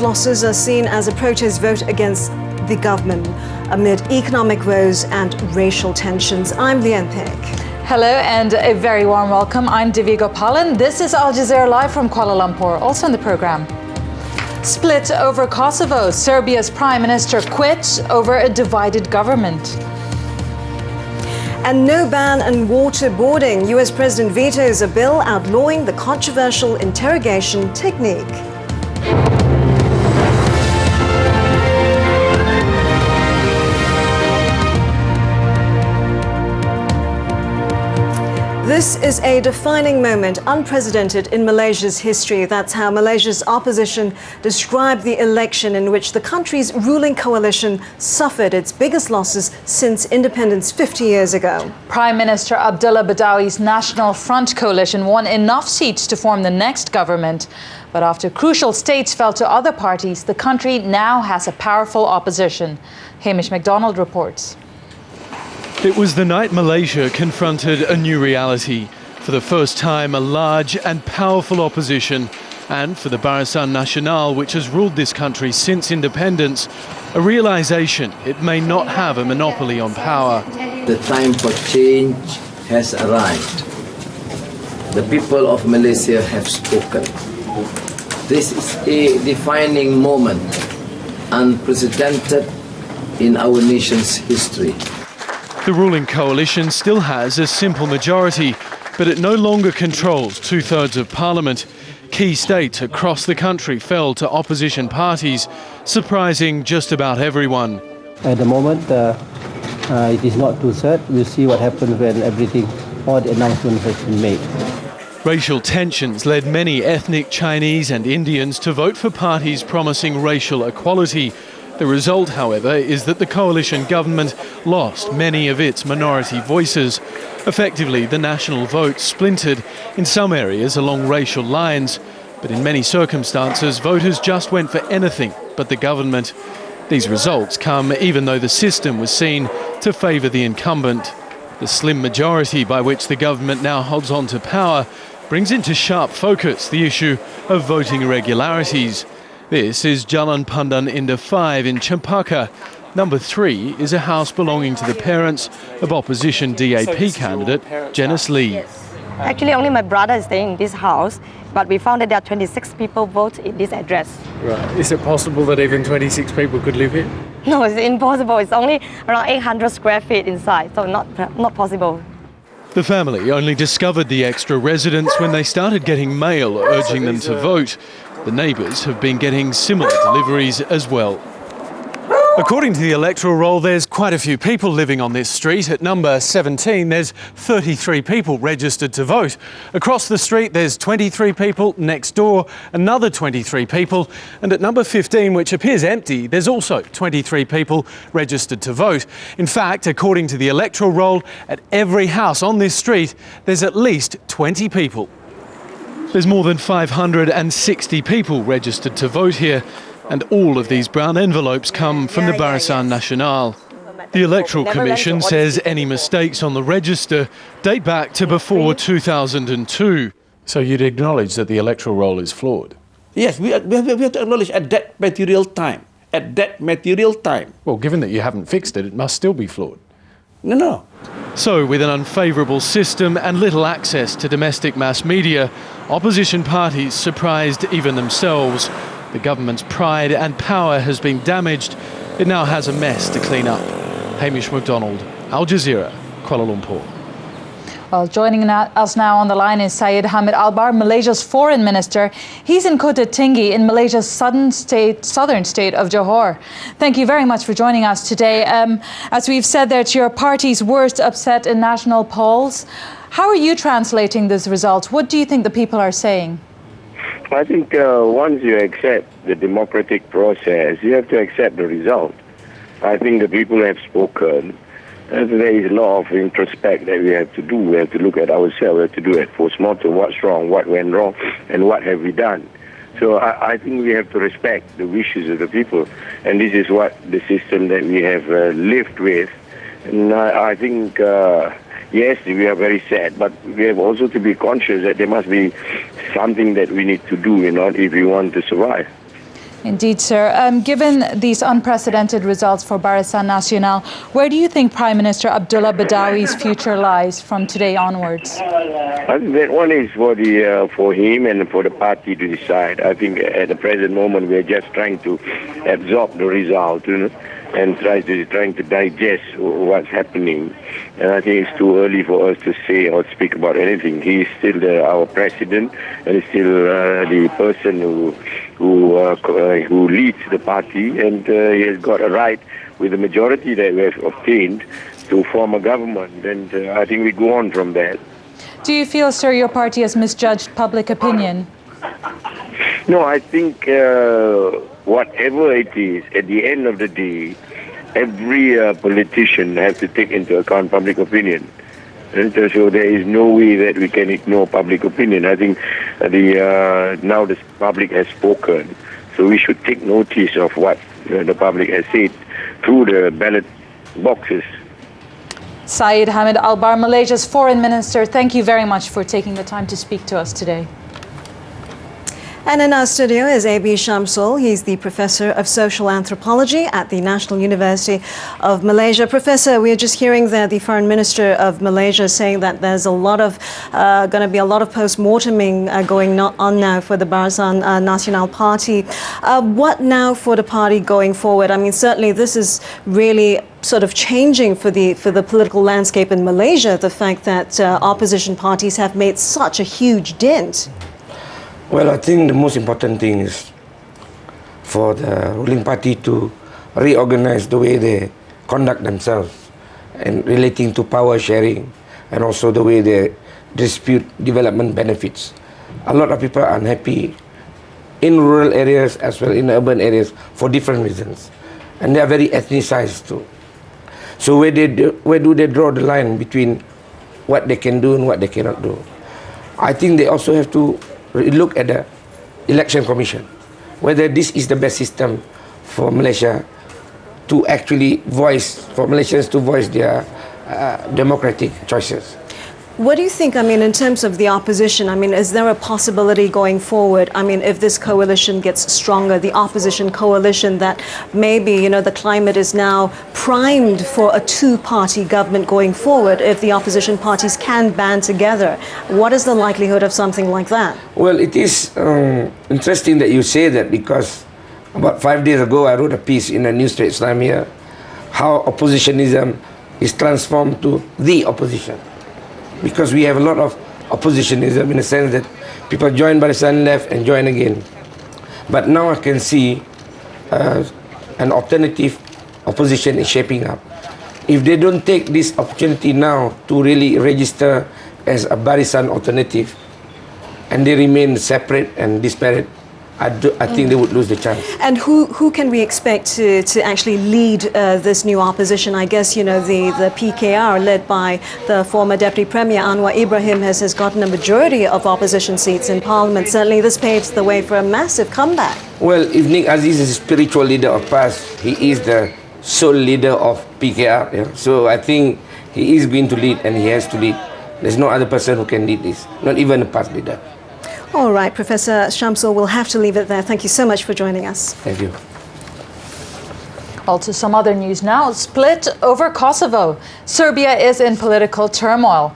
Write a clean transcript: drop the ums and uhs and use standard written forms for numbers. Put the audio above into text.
losses are seen as a protest vote against the government amid economic woes and racial tensions. I'm Lian Peck. Hello and a very warm welcome. I'm Divya Gopalan. This is Al Jazeera live from Kuala Lumpur. Also in the program. Split over Kosovo. Serbia's Prime Minister quits over a divided government. And no ban on waterboarding. US President vetoes a bill outlawing the controversial interrogation technique. This is a defining moment, unprecedented in Malaysia's history. That's how Malaysia's opposition described the election in which the country's ruling coalition suffered its biggest losses since independence 50 years ago. Prime Minister Abdullah Badawi's National Front coalition won enough seats to form the next government. But after crucial states fell to other parties, the country now has a powerful opposition. Hamish MacDonald reports. It was the night Malaysia confronted a new reality. For the first time, a large and powerful opposition, and for the Barisan Nasional, which has ruled this country since independence, a realisation it may not have a monopoly on power. The time for change has arrived. The people of Malaysia have spoken. This is a defining moment, unprecedented in our nation's history. The ruling coalition still has a simple majority, but it no longer controls two-thirds of parliament. Key states across the country fell to opposition parties, surprising just about everyone. At the moment, it is not too set. We'll see what happens when all the announcements have been made. Racial tensions led many ethnic Chinese and Indians to vote for parties promising racial equality. The result, however, is that the coalition government lost many of its minority voices. Effectively, the national vote splintered in some areas along racial lines, but in many circumstances, voters just went for anything but the government. These results come even though the system was seen to favour the incumbent. The slim majority by which the government now holds on to power brings into sharp focus the issue of voting irregularities. This is Jalan Pandan Indah 5 in Chempaka. Number 3 is a house belonging to the parents of opposition DAP candidate Janice Lee. Actually, only my brother is staying in this house, but we found that there are 26 people vote in this address. Right. Is it possible that even 26 people could live here? No, it's impossible. It's only around 800 square feet inside, so not possible. The family only discovered the extra residents when they started getting mail urging them to vote. The neighbours have been getting similar deliveries as well. According to the electoral roll, there's quite a few people living on this street. At number 17, there's 33 people registered to vote. Across the street, there's 23 people. Next door, another 23 people. And at number 15, which appears empty, there's also 23 people registered to vote. In fact, according to the electoral roll, at every house on this street, there's at least 20 people. There's more than 560 people registered to vote here, and all of these brown envelopes come from the Barisan Nasional. The Electoral Commission says any mistakes on the register date back to before 2002. So you'd acknowledge that the electoral roll is flawed? Yes, we have to acknowledge at that material time. At that material time. Well, given that you haven't fixed it, it must still be flawed. No. So, with an unfavourable system and little access to domestic mass media, opposition parties surprised even themselves. The government's pride and power has been damaged. It now has a mess to clean up. Hamish MacDonald, Al Jazeera, Kuala Lumpur. Well, joining us now on the line is Syed Hamid Albar, Malaysia's foreign minister. He's in Kota Tinggi in Malaysia's southern state of Johor. Thank you very much for joining us today. As we've said, that's your party's worst upset in national polls. How are you translating these results? What do you think the people are saying? I think once you accept the democratic process, you have to accept the result. I think the people have spoken. There is a lot of introspect that we have to do. We have to look at ourselves. We have to do it post-mortem. What's wrong, what went wrong, and what have we done. So I think we have to respect the wishes of the people. And this is what the system that we have lived with. And I think, yes, we are very sad, but we have also to be conscious that there must be something that we need to do, if we want to survive. Indeed, sir. Given these unprecedented results for Barisan Nasional, where do you think Prime Minister Abdullah Badawi's future lies from today onwards? I think that one is for him and for the party to decide. I think at the present moment we are just trying to absorb the result, and trying to digest what's happening. And I think it's too early for us to say or speak about anything. He's still our president, and he's still the person who leads the party, and he has got a right, with the majority that we have obtained, to form a government. And I think we go on from that. Do you feel, sir, your party has misjudged public opinion? No, I think whatever it is, at the end of the day, every politician has to take into account public opinion. And so there is no way that we can ignore public opinion. I think now the public has spoken, so we should take notice of what the public has said through the ballot boxes. Syed Hamid Albar, Malaysia's Foreign Minister, thank you very much for taking the time to speak to us today. And in our studio is A.B. Shamsul. He's the Professor of Social Anthropology at the National University of Malaysia. Professor, we are just hearing there the Foreign Minister of Malaysia saying that there's going to be a lot of post-morteming going on now for the Barisan Nasional Party. What now for the party going forward? I mean, certainly this is really sort of changing for the political landscape in Malaysia, the fact that opposition parties have made such a huge dent. Well, I think the most important thing is for the ruling party to reorganize the way they conduct themselves and relating to power sharing, and also the way they dispute development benefits. A lot of people are unhappy in rural areas as well in urban areas for different reasons, and they are very ethnicized too. So where do they draw the line between what they can do and what they cannot do? I think they also have to look at the election commission, whether this is the best system for Malaysia to actually for Malaysians to voice their democratic choices. What do you think, I mean, in terms of the opposition, I mean, is there a possibility going forward, I mean, if this coalition gets stronger, the opposition coalition, that maybe, the climate is now primed for a two-party government going forward if the opposition parties can band together? What is the likelihood of something like that? Well, it is interesting that you say that, because about 5 days ago I wrote a piece in a New Straits Islamia how oppositionism is transformed to the opposition. Because we have a lot of oppositionism in the sense that people join Barisan left and join again. But now I can see an alternative opposition is shaping up. If they don't take this opportunity now to really register as a Barisan alternative, and they remain separate and disparate, I think they would lose the chance. And who can we expect to actually lead this new opposition? I guess, the PKR, led by the former Deputy Premier Anwar Ibrahim, has gotten a majority of opposition seats in Parliament. Certainly this paves the way for a massive comeback. Well, if Nick Aziz is a spiritual leader of PAS, he is the sole leader of PKR. Yeah? So I think he is going to lead, and he has to lead. There's no other person who can lead this, not even a PAS leader. All right, Professor Shamsul, we'll have to leave it there. Thank you so much for joining us. Thank you. Also, some other news now. Split over Kosovo. Serbia is in political turmoil.